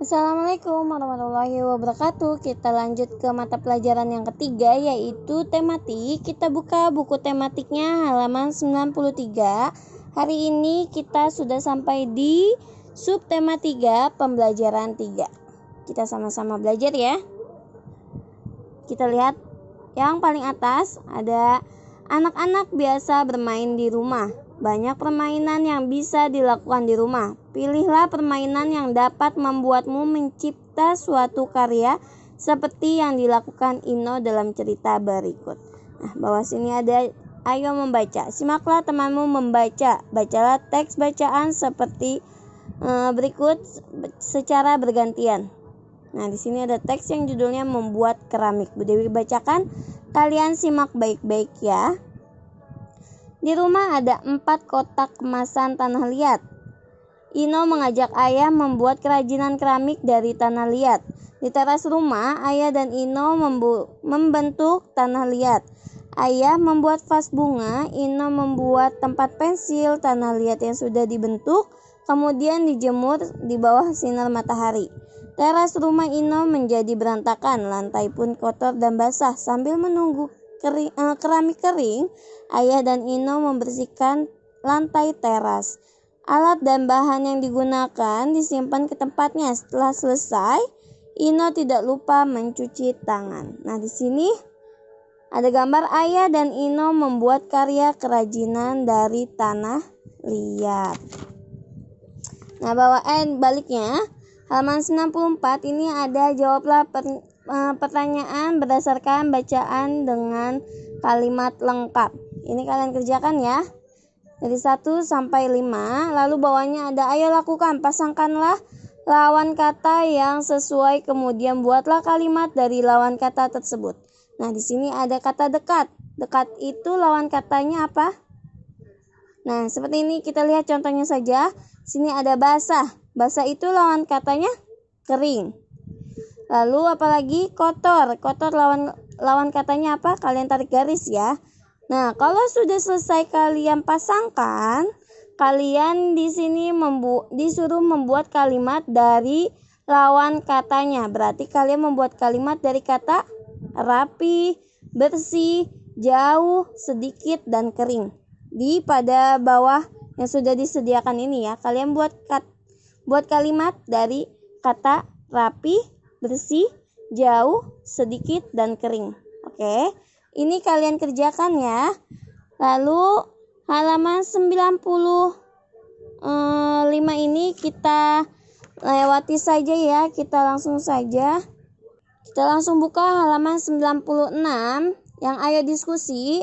Assalamualaikum warahmatullahi wabarakatuh. Kita lanjut ke mata pelajaran yang ketiga, yaitu tematik. Kita buka buku tematiknya halaman 93. Hari ini kita sudah sampai di subtema 3, pembelajaran 3. Kita sama-sama belajar ya. Kita lihat yang paling atas ada anak-anak biasa bermain di rumah. Banyak permainan yang bisa dilakukan di rumah. Pilihlah permainan yang dapat membuatmu mencipta suatu karya seperti yang dilakukan Ino dalam cerita berikut. Nah, bawah sini ada ayo membaca. Simaklah temanmu membaca. Bacalah teks bacaan seperti berikut secara bergantian. Nah, di sini ada teks yang judulnya membuat keramik. Bu Dewi bacakan, kalian simak baik-baik ya. Di rumah ada 4 kotak kemasan tanah liat. Ino mengajak ayah membuat kerajinan keramik dari tanah liat. Di teras rumah, ayah dan Ino membentuk tanah liat. Ayah membuat vas bunga, Ino membuat tempat pensil tanah liat yang sudah dibentuk, kemudian dijemur di bawah sinar matahari. Teras rumah Ino menjadi berantakan, lantai pun kotor dan basah. Sambil menunggu keramik kering, ayah dan Ino membersihkan lantai teras. Alat dan bahan yang digunakan disimpan ke tempatnya. Setelah selesai, Ino tidak lupa mencuci tangan. Nah, di sini ada gambar ayah dan Ino membuat karya kerajinan dari tanah liat. Nah, baliknya halaman 94 ini ada jawablah pertanyaan berdasarkan bacaan dengan kalimat lengkap. Ini kalian kerjakan ya. Dari 1 sampai 5. Lalu bawahnya ada ayo lakukan. Pasangkanlah lawan kata yang sesuai, kemudian buatlah kalimat dari lawan kata tersebut. Nah, di sini ada kata dekat. Dekat itu lawan katanya apa? Nah, seperti ini kita lihat contohnya saja. Sini ada basah. Basah itu lawan katanya kering. Lalu apalagi kotor. Kotor lawan katanya apa? Kalian tarik garis ya. Nah, kalau sudah selesai kalian pasangkan, kalian di sini disuruh membuat kalimat dari lawan katanya. Berarti kalian membuat kalimat dari kata rapi, bersih, jauh, sedikit, dan kering. Pada bawah yang sudah disediakan ini ya, kalian buat kalimat dari kata rapi, bersih, jauh, sedikit, dan kering. Oke, ini kalian kerjakan ya. Lalu halaman 95 ini kita lewati saja ya. Kita langsung buka halaman 96 yang ayo diskusi.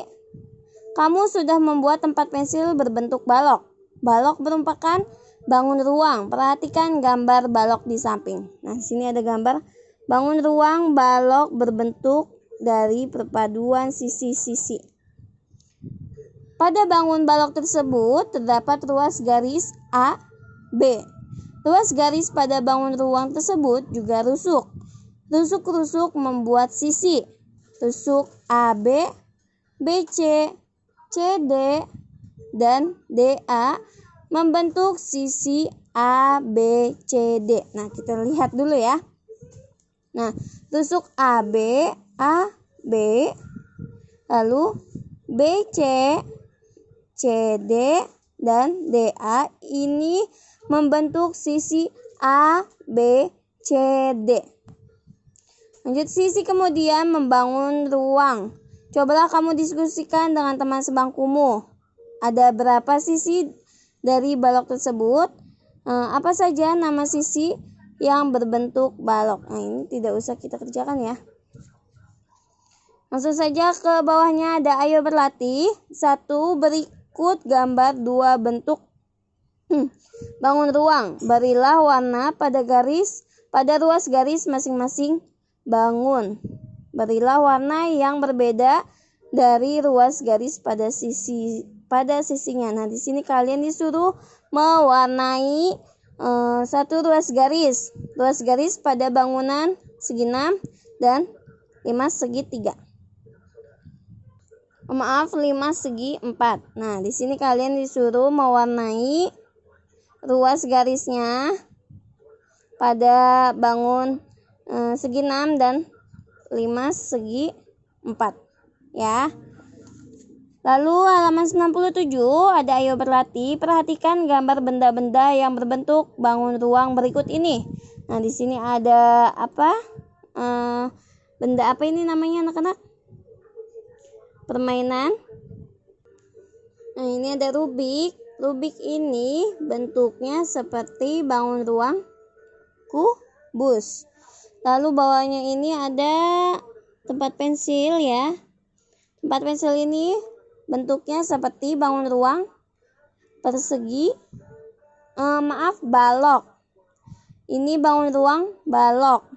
Kamu sudah membuat tempat pensil berbentuk balok. Balok merupakan bangun ruang. Perhatikan gambar balok di samping. Nah, di sini ada gambar bangun ruang balok berbentuk dari perpaduan sisi-sisi. Pada bangun balok tersebut terdapat ruas garis A, B. Ruas garis pada bangun ruang tersebut juga rusuk. Rusuk-rusuk membuat sisi. Rusuk AB, BC, CD, dan DA membentuk sisi ABCD. Nah, kita lihat dulu ya. Nah, rusuk AB, lalu BC, CD, dan DA ini membentuk sisi ABCD. Lanjut, sisi kemudian membangun ruang. Cobalah kamu diskusikan dengan teman sebangkumu. Ada berapa sisi dari balok tersebut? Apa saja nama sisi yang berbentuk balok? Nah, ini tidak usah kita kerjakan ya. Langsung saja ke bawahnya ada ayo berlatih. 1. Berikut gambar 2 bentuk bangun ruang. Berilah warna pada ruas garis masing-masing bangun. Berilah warna yang berbeda dari ruas garis pada sisinya. Nah, di sini kalian disuruh mewarnai 1 ruas garis. Ruas garis pada bangunan segi 6 dan 5 segi 3. 5 segi 4. Nah, di sini kalian disuruh mewarnai ruas garisnya pada bangun segi 6 dan 5 segi 4 ya. Lalu halaman 97 ada ayo berlatih. Perhatikan gambar benda-benda yang berbentuk bangun ruang berikut ini. Nah, di sini ada apa? Benda apa ini namanya anak-anak? Permainan. Nah, ini ada Rubik. Rubik ini bentuknya seperti bangun ruang kubus. Lalu bawahnya ini ada tempat pensil ya. Tempat pensil ini bentuknya seperti bangun ruang persegi. Balok. Ini bangun ruang balok.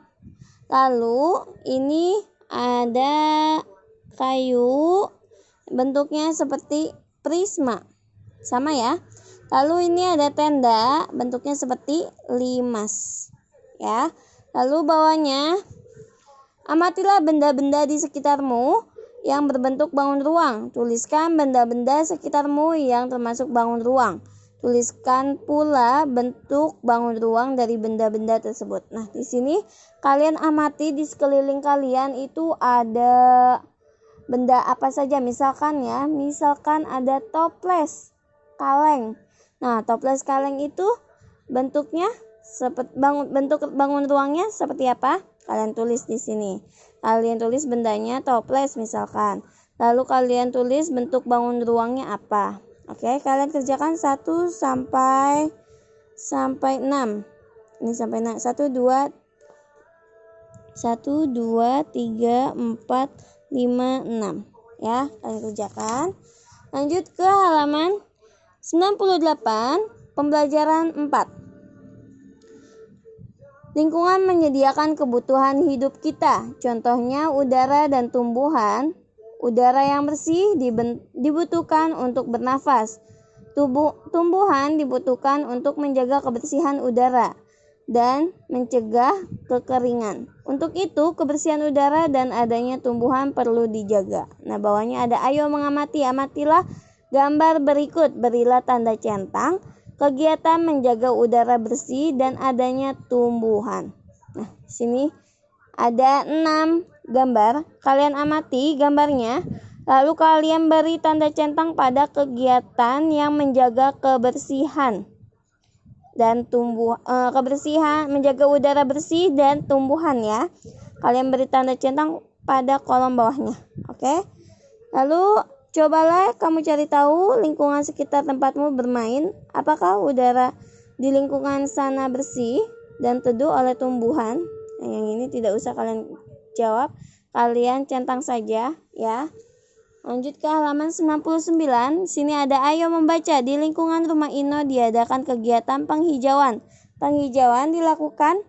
Lalu ini ada kayu bentuknya seperti prisma. Sama ya. Lalu ini ada tenda bentuknya seperti limas. Ya. Lalu bawahnya amatilah benda-benda di sekitarmu yang berbentuk bangun ruang. Tuliskan benda-benda sekitarmu yang termasuk bangun ruang. Tuliskan pula bentuk bangun ruang dari benda-benda tersebut. Nah, di sini kalian amati di sekeliling kalian itu ada benda apa saja. Misalkan ada toples kaleng. Nah, toples kaleng itu bentuknya bentuk bangun ruangnya seperti apa? Kalian tulis di sini. Kalian tulis bendanya toples misalkan. Lalu kalian tulis bentuk bangun ruangnya apa? Oke, kalian kerjakan 1 sampai 6. Ini sampai 6. 1 2 3 4 5 6. Ya, kalian kerjakan. Lanjut ke halaman 98, pembelajaran 4. Lingkungan menyediakan kebutuhan hidup kita. Contohnya udara dan tumbuhan. Udara yang bersih dibutuhkan untuk bernafas. Tumbuhan dibutuhkan untuk menjaga kebersihan udara dan mencegah kekeringan. Untuk itu, kebersihan udara dan adanya tumbuhan perlu dijaga. Nah, bawahnya ada ayo mengamati. Amatilah gambar berikut. Berilah tanda centang. Kegiatan menjaga udara bersih dan adanya tumbuhan. Nah, sini ada 6 gambar. Kalian amati gambarnya. Lalu kalian beri tanda centang pada kegiatan yang menjaga kebersihan dan kebersihan, menjaga udara bersih dan tumbuhan ya. Kalian beri tanda centang pada kolom bawahnya. Oke. Lalu cobalah kamu cari tahu lingkungan sekitar tempatmu bermain. Apakah udara di lingkungan sana bersih dan teduh oleh tumbuhan? Nah, yang ini tidak usah kalian jawab. Kalian centang saja ya. Lanjut ke halaman 99. Sini ada ayo membaca. Di lingkungan rumah Ino diadakan kegiatan penghijauan. Penghijauan dilakukan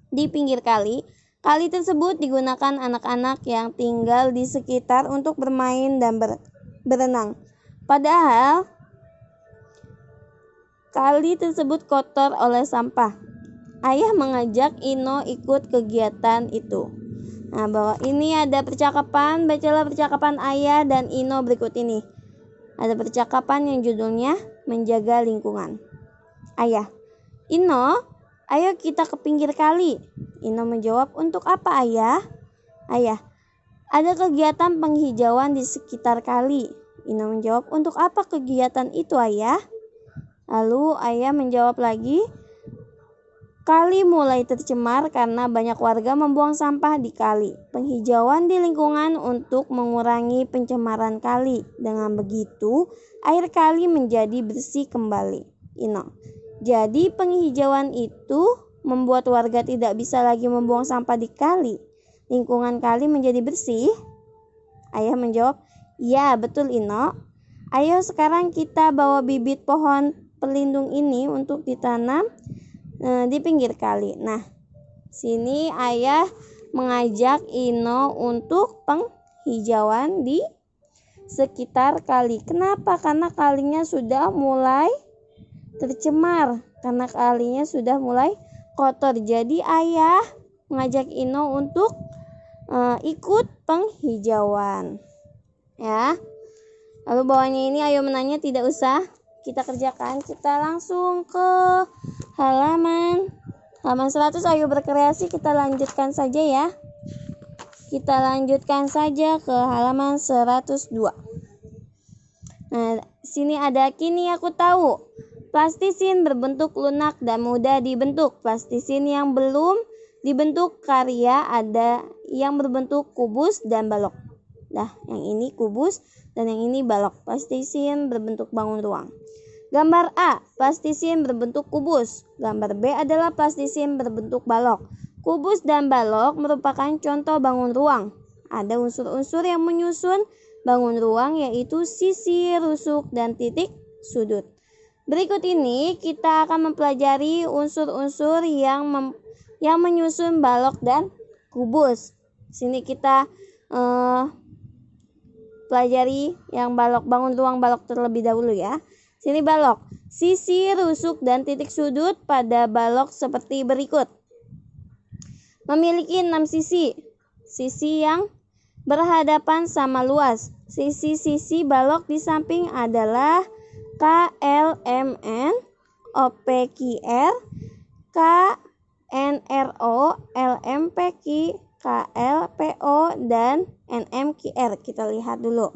di pinggir kali. Kali tersebut digunakan anak-anak yang tinggal di sekitar untuk bermain dan berenang. Padahal kali tersebut kotor oleh sampah. Ayah mengajak Ino ikut kegiatan itu. Nah, bawah ini ada percakapan. Bacalah percakapan Ayah dan Ino berikut ini. Ada percakapan yang judulnya menjaga lingkungan. Ayah, Ino, ayo kita ke pinggir kali. Ino menjawab, untuk apa Ayah? Ayah, ada kegiatan penghijauan di sekitar kali. Ino menjawab, untuk apa kegiatan itu Ayah? Lalu Ayah menjawab lagi, kali mulai tercemar karena banyak warga membuang sampah di kali. Penghijauan di lingkungan untuk mengurangi pencemaran kali. Dengan begitu, air kali menjadi bersih kembali. Ino, jadi penghijauan itu membuat warga tidak bisa lagi membuang sampah di kali. Lingkungan kali menjadi bersih. Ayah menjawab, ya betul Ino. Ayo sekarang kita bawa bibit pohon pelindung ini untuk ditanam di pinggir kali. Nah, sini Ayah mengajak Ino untuk penghijauan di sekitar kali. Kenapa? Karena kalinya sudah mulai tercemar. Karena kalinya sudah mulai kotor. Jadi Ayah mengajak Ino untuk ikut penghijauan. Ya. Lalu bawahnya ini ayo menanya, tidak usah kita kerjakan. Kita langsung ke halaman Halaman 100, ayo berkreasi. Kita lanjutkan saja ya. Kita lanjutkan saja ke halaman 102. Nah, sini ada kini aku tahu. Plastisin berbentuk lunak dan mudah dibentuk. Plastisin yang belum dibentuk karya ada yang berbentuk kubus dan balok. Nah, yang ini kubus dan yang ini balok. Plastisin berbentuk bangun ruang. Gambar A, plastisin berbentuk kubus. Gambar B adalah plastisin berbentuk balok. Kubus dan balok merupakan contoh bangun ruang. Ada unsur-unsur yang menyusun bangun ruang, yaitu sisi, rusuk, dan titik sudut. Berikut ini kita akan mempelajari unsur-unsur yang menyusun balok dan kubus. Sini kita pelajari yang balok, bangun ruang balok terlebih dahulu ya. Sini balok. Sisi, rusuk, dan titik sudut pada balok seperti berikut. Memiliki 6 sisi. Sisi yang berhadapan sama luas. Sisi-sisi balok di samping adalah KLMN, OPQR, KNRO, LMPQ, KLPO, dan NMQR. Kita lihat dulu.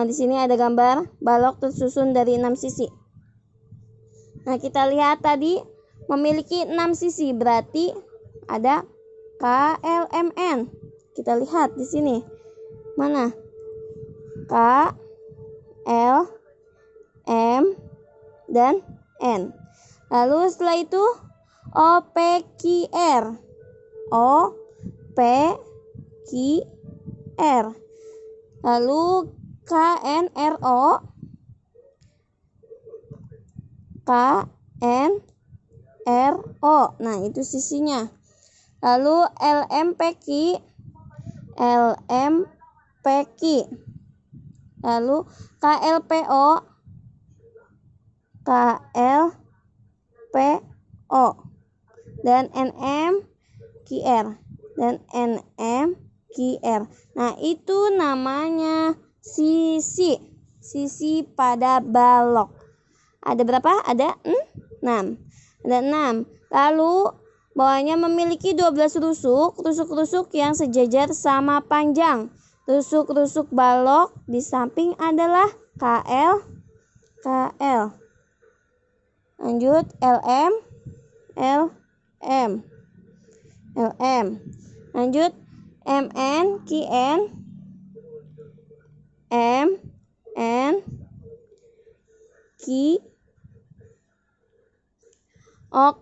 Di sini ada gambar balok tersusun dari 6 sisi. Nah, kita lihat tadi memiliki 6 sisi, berarti ada KLMN. Kita lihat di sini. Mana? K, L, M, dan N. Lalu setelah itu OPQR. O, P, Q, R. Lalu KNRO. KNRO. Nah, itu sisinya. Lalu LMPQ. LMPQ. Lalu KLPO. KLPO. Dan NMQR. Dan NMQR. Nah, itu namanya sisi. Sisi pada balok. Ada berapa? Ada 6. Ada 6. Lalu bawahnya memiliki 12 rusuk. Rusuk-rusuk yang sejajar sama panjang. Rusuk-rusuk balok di samping adalah KL. Lanjut LM. Lanjut MN, QN, MN, Q, OK,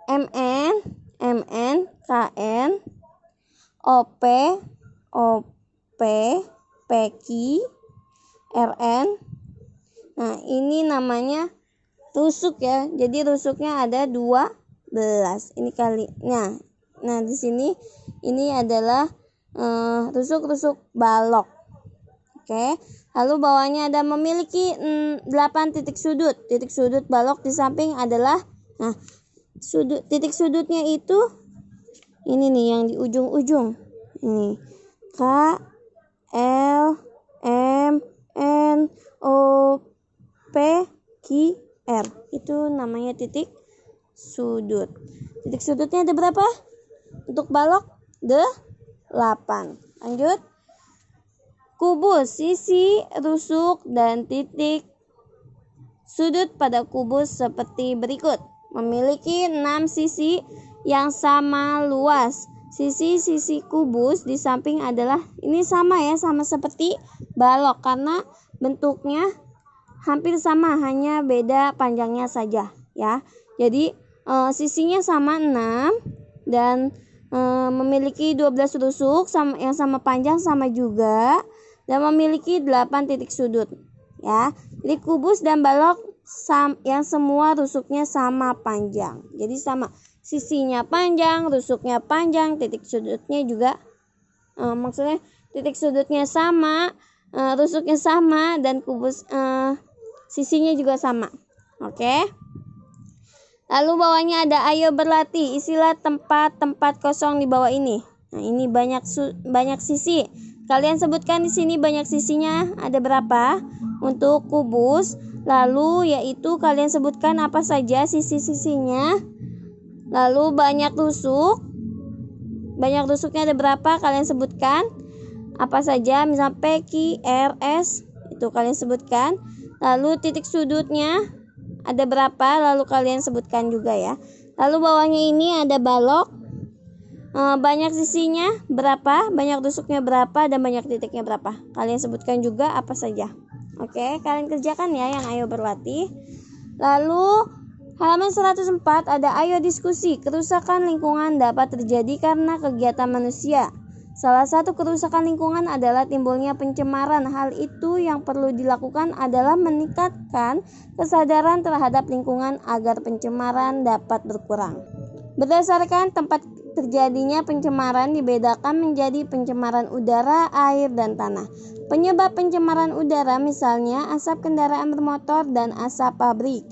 MN, KN, OP, PQ, RN. Nah, ini namanya rusuk ya. Jadi rusuknya ada 12. Ini kalinya. Nah, di sini ini adalah rusuk-rusuk balok. Oke. Lalu bawahnya ada memiliki 8 titik sudut. Titik sudut balok di samping adalah titik sudutnya itu ini nih yang di ujung-ujung. Ini K, L, M, N, O, P, Q, R. Itu namanya titik sudut. Titik sudutnya ada berapa? Untuk balok 8. Lanjut. Kubus, sisi, rusuk, dan titik sudut pada kubus seperti berikut. Memiliki 6 sisi yang sama luas. Sisi-sisi kubus di samping adalah ini sama ya, sama seperti balok karena bentuknya hampir sama, hanya beda panjangnya saja ya. Jadi sisinya sama 6 dan memiliki 12 rusuk yang sama panjang sama juga dan memiliki 8 titik sudut ya. Jadi kubus dan balok yang semua rusuknya sama panjang. Jadi sama, sisinya panjang, rusuknya panjang, titik sudutnya juga maksudnya titik sudutnya sama, rusuknya sama, dan kubus sisinya juga sama. Oke. Lalu bawahnya ada ayo berlatih, isilah tempat-tempat kosong di bawah ini. Nah, ini banyak sisi. Kalian sebutkan di sini banyak sisinya ada berapa? Untuk kubus Lalu yaitu kalian sebutkan apa saja sisi-sisinya. Lalu banyak tusuknya ada berapa, kalian sebutkan apa saja, misal P, Q, R, S, itu kalian sebutkan. Lalu titik sudutnya ada berapa, lalu kalian sebutkan juga ya. Lalu bawahnya ini ada balok, banyak sisinya berapa, banyak tusuknya berapa, dan banyak titiknya berapa, kalian sebutkan juga apa saja. Oke, kalian kerjakan ya yang ayo berlatih. Lalu halaman 104 ada ayo diskusi. Kerusakan lingkungan dapat terjadi karena kegiatan manusia. Salah satu kerusakan lingkungan adalah timbulnya pencemaran. Hal itu yang perlu dilakukan adalah meningkatkan kesadaran terhadap lingkungan agar pencemaran dapat berkurang. Berdasarkan tempat terjadinya pencemaran dibedakan menjadi pencemaran udara, air, dan tanah. Penyebab pencemaran udara misalnya asap kendaraan bermotor dan asap pabrik.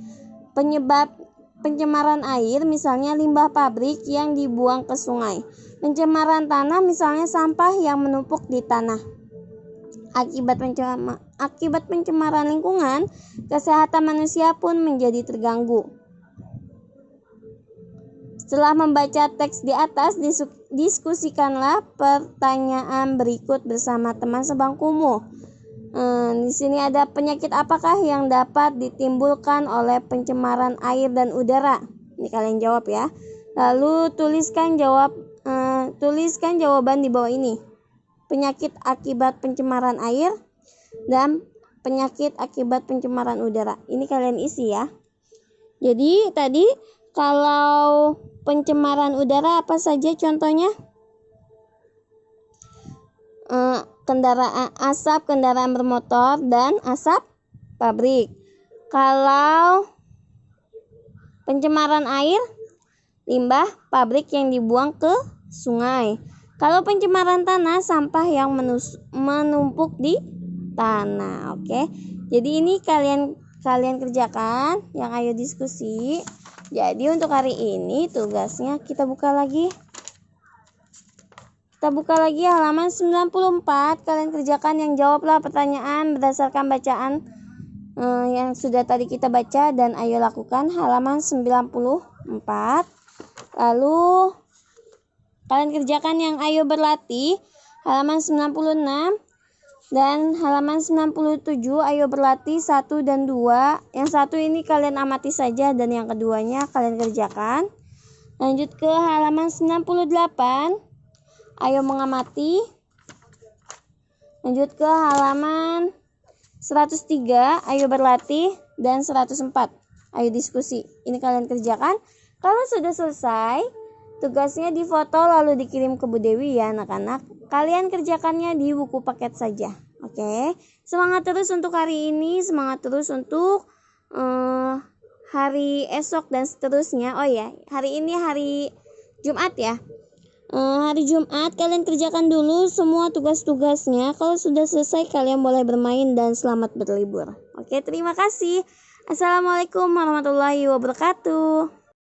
Penyebab pencemaran air misalnya limbah pabrik yang dibuang ke sungai. Pencemaran tanah misalnya sampah yang menumpuk di tanah. Akibat pencemaran lingkungan, kesehatan manusia pun menjadi terganggu. Setelah membaca teks di atas, diskusikanlah pertanyaan berikut bersama teman sebangkumu. Di sini ada penyakit apakah yang dapat ditimbulkan oleh pencemaran air dan udara? Ini kalian jawab ya. Lalu tuliskan jawaban di bawah ini. Penyakit akibat pencemaran air dan penyakit akibat pencemaran udara. Ini kalian isi ya. Jadi tadi kalau pencemaran udara apa saja contohnya? Asap kendaraan bermotor dan asap pabrik. Kalau pencemaran air, limbah pabrik yang dibuang ke sungai. Kalau pencemaran tanah, sampah yang menumpuk di tanah. Oke. Jadi ini kalian kerjakan yang ayo diskusi. Jadi untuk hari ini tugasnya kita buka lagi halaman 94. Kalian kerjakan yang jawablah pertanyaan berdasarkan bacaan yang sudah tadi kita baca dan ayo lakukan halaman 94. Lalu kalian kerjakan yang ayo berlatih halaman 96 dan halaman 97 ayo berlatih 1 dan 2. Yang satu ini kalian amati saja dan yang keduanya kalian kerjakan. Lanjut ke halaman 98. Ayo mengamati. Lanjut ke halaman 103. Ayo berlatih. Dan 104. Ayo diskusi. Ini kalian kerjakan. Kalau sudah selesai, tugasnya difoto lalu dikirim ke Bu Dewi ya anak-anak. Kalian kerjakannya di buku paket saja. Oke. Semangat terus untuk hari ini. Semangat terus untuk hari esok dan seterusnya. Oh ya, hari ini hari Jumat ya. Hari Jumat kalian kerjakan dulu semua tugas-tugasnya. Kalau sudah selesai kalian boleh bermain dan selamat berlibur. Oke, terima kasih. Assalamualaikum warahmatullahi wabarakatuh.